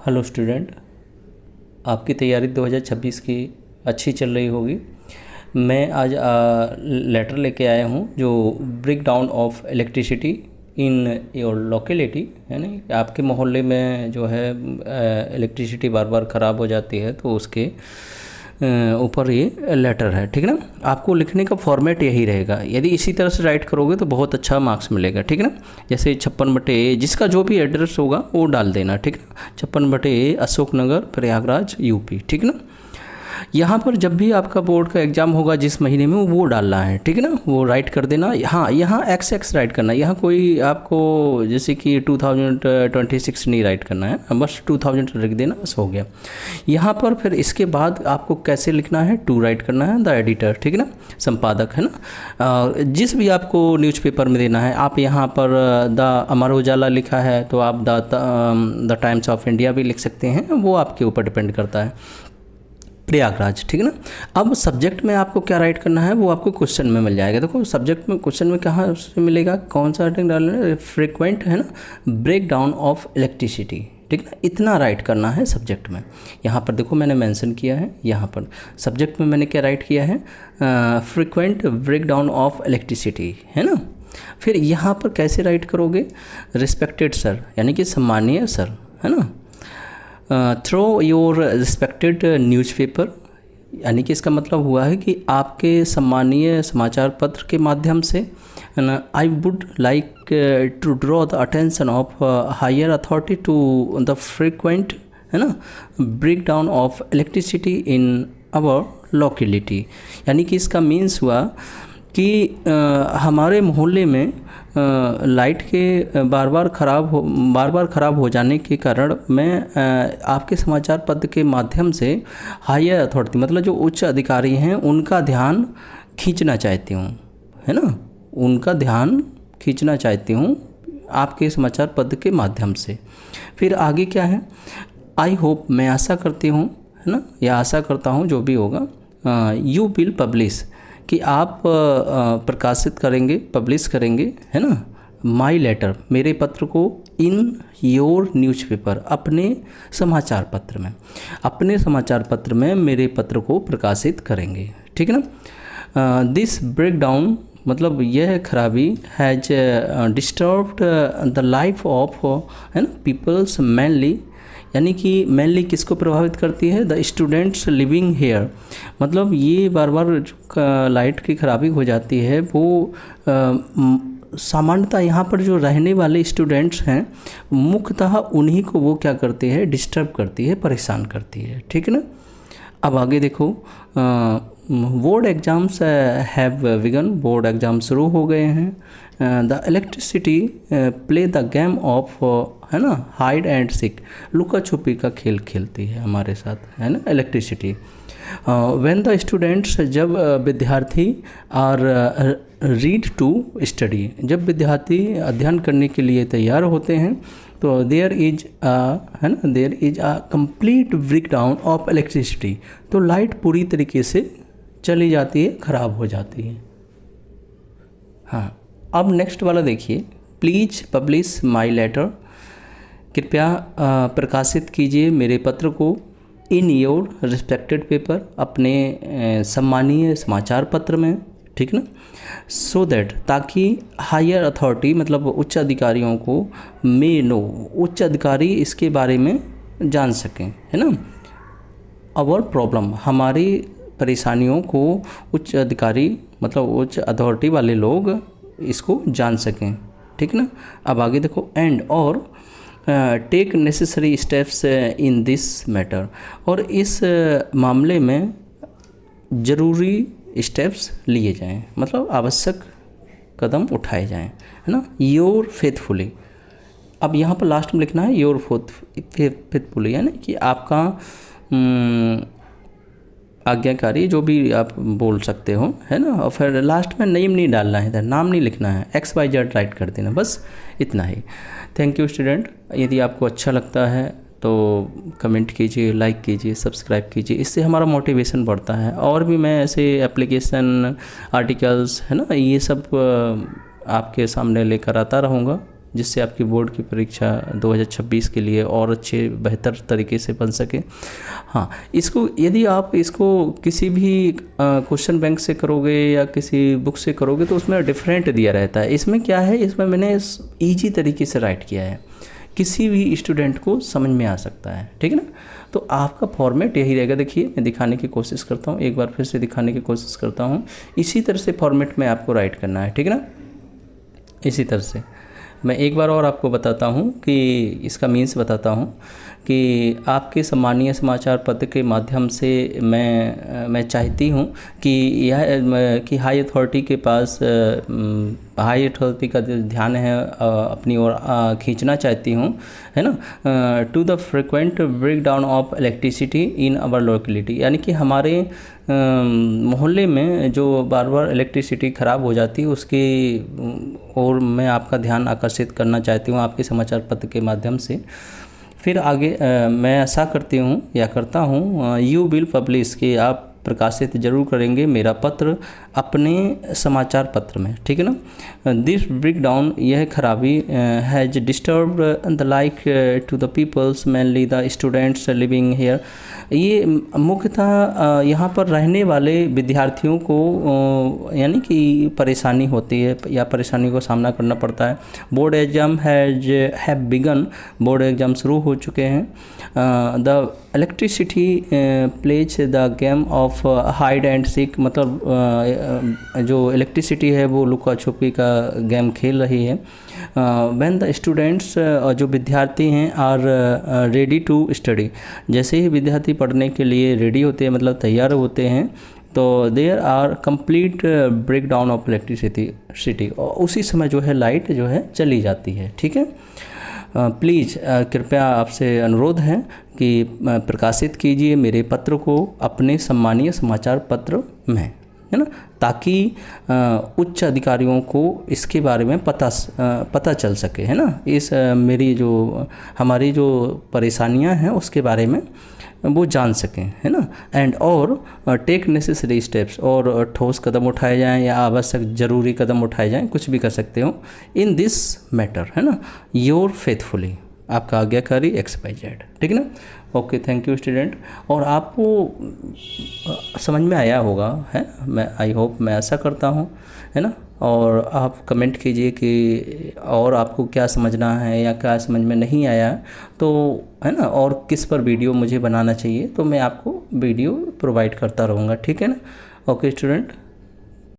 Hello student, आपकी तैयारी 2026 की अच्छी चल रही होगी। मैं आज लेटर लेके आया हूँ जो break down of electricity in your locality, है ना। आपके मोहल्ले में जो है इलेक्ट्रिसिटी बार बार ख़राब हो जाती है, तो उसके ऊपर ये लेटर है, ठीक है ना। आपको लिखने का फॉर्मेट यही रहेगा। यदि इसी तरह से राइट करोगे तो बहुत अच्छा मार्क्स मिलेगा, ठीक है ना। जैसे 56/A, जिसका जो भी एड्रेस होगा वो डाल देना, ठीक है ना। 56/A, अशोक नगर, प्रयागराज, यूपी, ठीक है ना। यहाँ पर जब भी आपका बोर्ड का एग्ज़ाम होगा जिस महीने में, वो डालना है, ठीक है ना। वो राइट कर देना। हाँ, यहाँ XX राइट करना है। यहाँ कोई आपको जैसे कि 2026 नहीं राइट करना है, बस 2000 लिख देना, बस हो गया। यहाँ पर फिर इसके बाद आपको कैसे लिखना है, टू राइट करना है, द एडिटर, ठीक है ना, संपादक, है ना। जिस भी आपको न्यूज़पेपर में देना है, आप यहाँ पर द अमर उजाला लिखा है तो आप द टाइम्स ऑफ इंडिया भी लिख सकते हैं, वो आपके ऊपर डिपेंड करता है। प्रयागराज, ठीक है ना। अब सब्जेक्ट में आपको क्या राइट करना है वो आपको क्वेश्चन में मिल जाएगा। देखो सब्जेक्ट में, क्वेश्चन में कहाँ से मिलेगा, कौन सा राइटिंग डालना है, फ्रीक्वेंट, है ना, ब्रेक डाउन ऑफ इलेक्ट्रिसिटी, ठीक है ना। इतना राइट करना है सब्जेक्ट में। यहाँ पर देखो मैंने मेंशन किया है, यहाँ पर सब्जेक्ट में मैंने क्या राइट किया है, frequent break down of electricity, है ना। फिर यहाँ पर कैसे राइट करोगे, रिस्पेक्टेड सर, यानी कि सम्मानीय सर, है ना। थ्रो योर रिस्पेक्टेड न्यूज़पेपर, यानी कि इसका मतलब हुआ है कि आपके सम्मानीय समाचार पत्र के माध्यम से, I would like to draw the attention of higher authority to the frequent, है ना, break down of electricity in our locality. यानी कि इसका मीन्स हुआ कि हमारे मोहल्ले में लाइट के बार बार ख़राब हो जाने के कारण मैं आपके समाचार पत्र के माध्यम से हायर अथॉरिटी, मतलब जो उच्च अधिकारी हैं, उनका ध्यान खींचना चाहती हूँ, है ना। उनका ध्यान खींचना चाहती हूँ आपके समाचार पत्र के माध्यम से। फिर आगे क्या है, आई होप, मैं आशा करती हूँ, है ना, या आशा करता हूँ, जो भी होगा, यू विल पब्लिश, कि आप प्रकाशित करेंगे, पब्लिश करेंगे, है ना, माई लेटर, मेरे पत्र को, इन योर न्यूज़पेपर, अपने समाचार पत्र में, अपने समाचार पत्र में मेरे पत्र को प्रकाशित करेंगे, ठीक है ना। दिस ब्रेक डाउन, मतलब यह खराबी, has disturbed the life of, है ना, पीपल्स मेनली, यानी कि मेनली किसको प्रभावित करती है, द स्टूडेंट्स लिविंग हेयर, मतलब ये बार बार लाइट की खराबी हो जाती है, वो सामान्यतः यहाँ पर जो रहने वाले स्टूडेंट्स हैं, मुख्यतः उन्हीं को वो क्या करती है, डिस्टर्ब करती है, परेशान करती है, ठीक है ना। अब आगे देखो, board exams have begun, board exam शुरू हो गए हैं। The electricity play the game of, है ना, हाइड एंड सीक, लुका छुपी का खेल खेलती है हमारे साथ, है ना, इलेक्ट्रिसिटी। व्हेन द स्टूडेंट्स, जब विद्यार्थी, आर रीड टू स्टडी, जब विद्यार्थी अध्ययन करने के लिए तैयार होते हैं, तो देयर इज, है ना, there is a complete break down of electricity, तो लाइट पूरी तरीके से चली जाती है, ख़राब हो जाती है। हाँ, अब नेक्स्ट वाला देखिए, प्लीज़ पब्लिश माई लेटर, कृपया प्रकाशित कीजिए मेरे पत्र को, इन योर रिस्पेक्टेड पेपर, अपने सम्मानीय समाचार पत्र में, ठीक ना। सो दैट, ताकि हायर अथॉरिटी, मतलब उच्च अधिकारियों को, मे नो, उच्च अधिकारी इसके बारे में जान सकें, है ना। अवर प्रॉब्लम, हमारी परेशानियों को उच्च अधिकारी, मतलब उच्च अथॉरिटी वाले लोग इसको जान सकें, ठीक ना। अब आगे देखो, एंड और take necessary steps in this matter, और इस मामले में ज़रूरी स्टेप्स लिए जाएं, मतलब आवश्यक कदम उठाए जाएं, है ना। योर फेथफुली, अब यहाँ पर लास्ट में लिखना है योर फेथफुली, यानी कि आपका आज्ञाकारी, जो भी आप बोल सकते हो, है ना। और फिर लास्ट में नेम नहीं डालना है, इधर नाम नहीं लिखना है, XYZ राइट कर देना, बस इतना ही। Thank you student. यदि आपको अच्छा लगता है तो कमेंट कीजिए, लाइक कीजिए, सब्सक्राइब कीजिए, इससे हमारा मोटिवेशन बढ़ता है। और भी मैं ऐसे एप्लीकेशन, आर्टिकल्स, है ना, ये सब आपके सामने लेकर आता रहूँगा। जिससे आपकी बोर्ड की परीक्षा 2026 के लिए और अच्छे बेहतर तरीके से बन सके। हाँ, इसको यदि आप इसको किसी भी क्वेश्चन बैंक से करोगे या किसी बुक से करोगे तो उसमें डिफरेंट दिया रहता है। इसमें क्या है, इसमें मैंने ईजी तरीके से राइट किया है, किसी भी स्टूडेंट को समझ में आ सकता है, ठीक है ना। तो आपका फॉर्मेट यही रहेगा। देखिए मैं दिखाने की कोशिश करता हूँ, एक बार फिर से दिखाने की कोशिश करता हूँ। इसी तरह से फॉर्मेट में आपको राइट करना है, ठीक है ना। इसी तरह से मैं एक बार और आपको बताता हूँ कि इसका मीन्स बताता हूँ कि आपके सम्मानीय समाचार पत्र के माध्यम से मैं चाहती हूँ कि यह कि हाई अथॉरिटी के पास हाई अथॉरिटी का जो ध्यान है अपनी ओर खींचना चाहती हूँ, है ना। To the frequent break down of electricity in our locality, यानी कि हमारे मोहल्ले में जो बार बार इलेक्ट्रिसिटी ख़राब हो जाती है उसकी और मैं आपका ध्यान आकर्षित करना चाहती हूँ आपके समाचार पत्र के माध्यम से। फिर आगे मैं ऐसा करती हूँ या करता हूँ, यू विल पब्लिश, कि आप प्रकाशित जरूर करेंगे मेरा पत्र अपने समाचार पत्र में, ठीक है ना। दिस ब्रेक डाउन, यह खराबी has disturb the like to the peoples mainly the students living here. ये मुख्यतः यहाँ पर रहने वाले विद्यार्थियों को यानी कि परेशानी होती है या परेशानी को सामना करना पड़ता है। Board exam have begun, board exam शुरू हो चुके हैं। The electricity plays the game of hide and seek, मतलब जो इलेक्ट्रिसिटी है वो लुका छुपी का गेम खेल रही है। व्हेन द स्टूडेंट्स, जो विद्यार्थी हैं, आर रेडी टू स्टडी, जैसे ही विद्यार्थी पढ़ने के लिए रेडी होते हैं मतलब तैयार होते हैं, तो there are complete break down of electricity, और उसी समय जो है लाइट जो है चली जाती है, ठीक है। प्लीज़ कृपया आपसे अनुरोध है कि प्रकाशित कीजिए मेरे पत्र को अपने सम्मानीय समाचार पत्र में, है ना, ताकि उच्च अधिकारियों को इसके बारे में पता चल सके, है ना। इस मेरी जो हमारी जो परेशानियां हैं उसके बारे में वो जान सकें, है ना। एंड और टेक नेसेसरी स्टेप्स, और ठोस कदम उठाए जाएं या आवश्यक ज़रूरी कदम उठाए जाएं, कुछ भी कर सकते हो इन दिस मैटर, है ना। योर फेथफुली, आपका आज्ञाकारी XYZ, ठीक है ना। Okay, thank you student. और आपको समझ में आया होगा, है, मैं आई होप, मैं ऐसा करता हूँ, है ना। और आप कमेंट कीजिए कि और आपको क्या समझना है या क्या समझ में नहीं आया, तो है ना, और किस पर वीडियो मुझे बनाना चाहिए, तो मैं आपको वीडियो प्रोवाइड करता रहूँगा, ठीक है ना। Okay student.